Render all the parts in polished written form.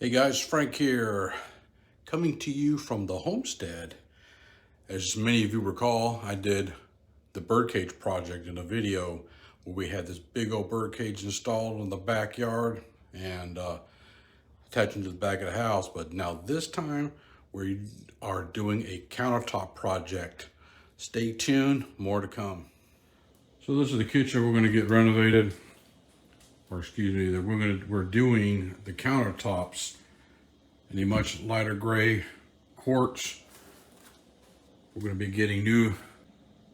Hey guys, Frank here, coming to you from the homestead. As many of you recall, I did the birdcage project in a video where we had this big old birdcage installed in the backyard and attaching to the back of the house. But now this time we are doing a countertop project. Stay tuned, more to come. So this is the kitchen we're going to get renovated. Or excuse me, that we're doing the countertops in a much lighter gray quartz. We're going to be getting new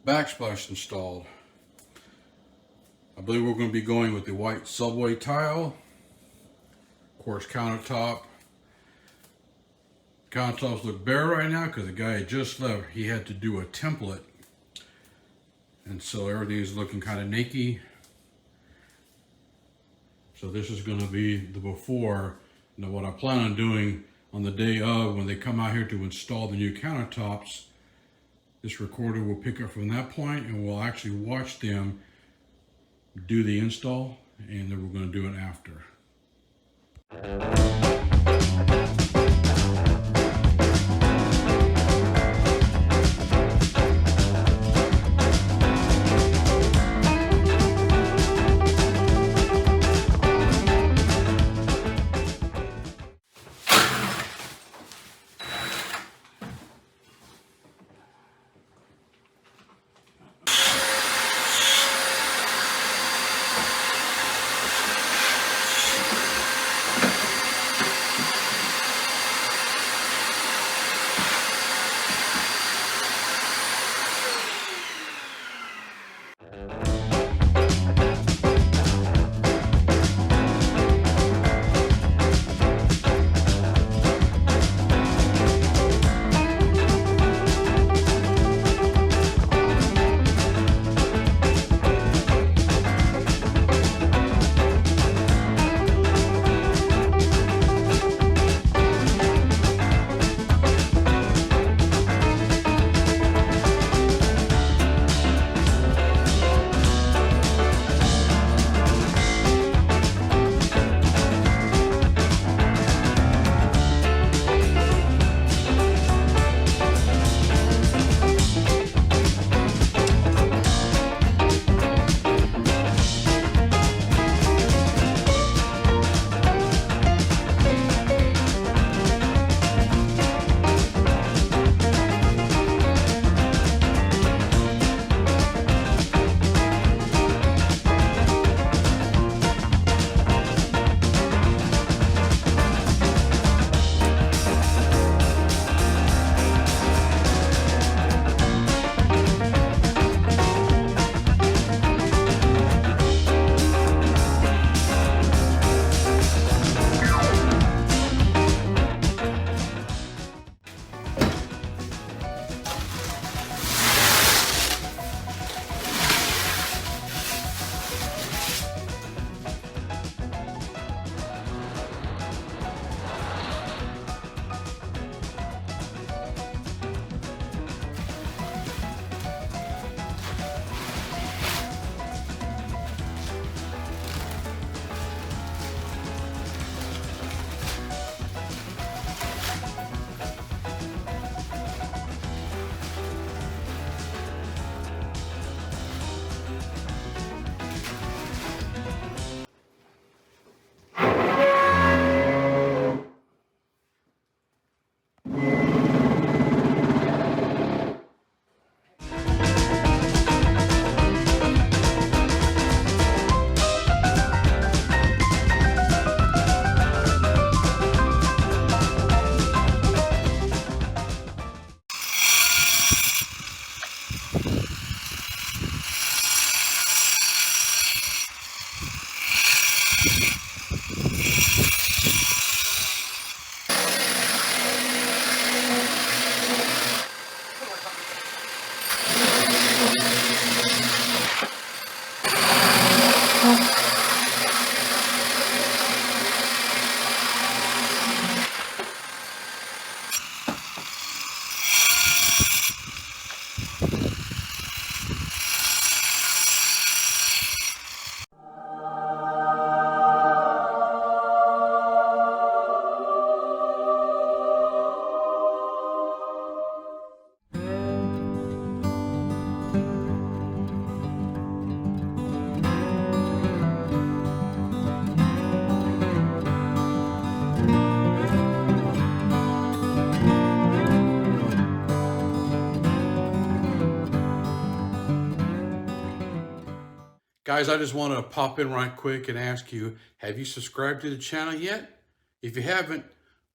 backsplash installed. I believe we're going to be going with the white subway tile, quartz countertop. Countertops look bare right now because the guy had just left. He had to do a template, and so everything is looking kind of naked. So this is going to be the before. Now what I plan on doing on the day of, when they come out here to install the new countertops, this recorder will pick up from that point and we'll actually watch them do the install, and then we're going to do it after. Guys, I just want to pop in right quick and ask you, have you subscribed to the channel yet? If you haven't,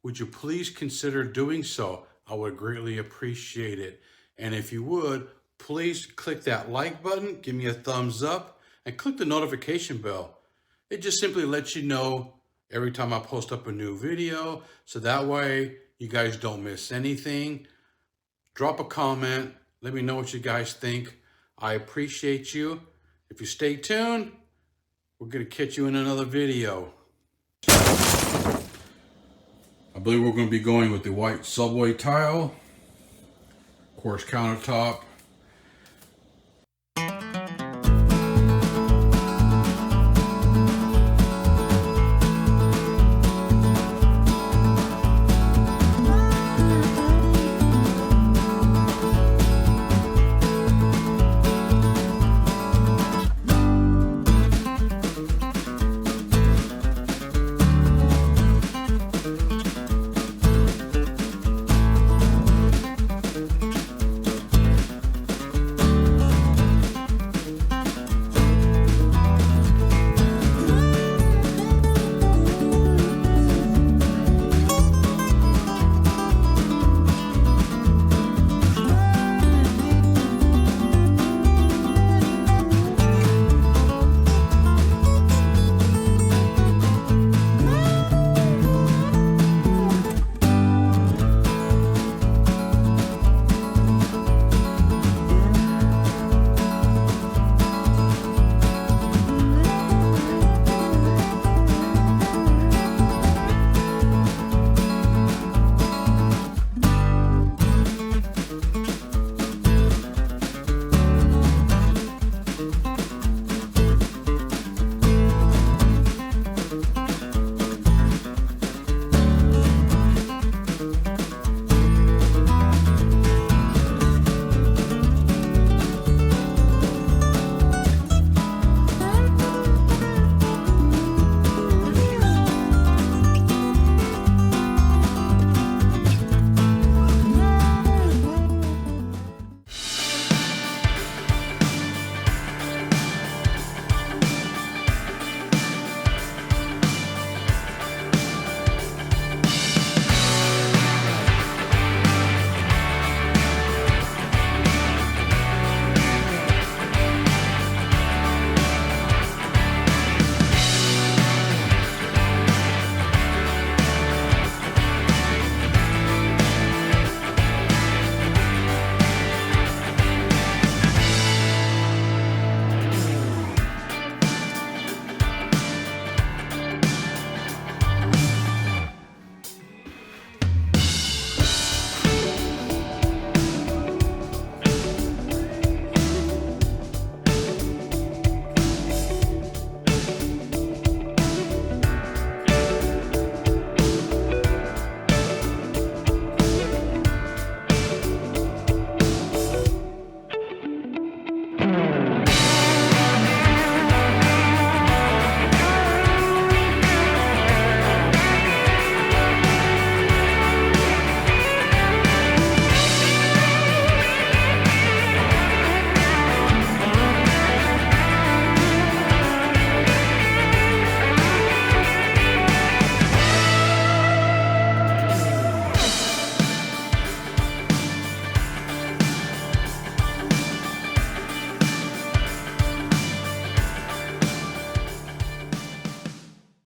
would you please consider doing so? I would greatly appreciate it. And if you would, please click that like button, give me a thumbs up, and click the notification bell. It just simply lets you know every time I post up a new video, so that way you guys don't miss anything. Drop a comment, let me know what you guys think. I appreciate you. If you stay tuned, we're gonna catch you in another video. I believe we're gonna be going with the white subway tile, of course countertop,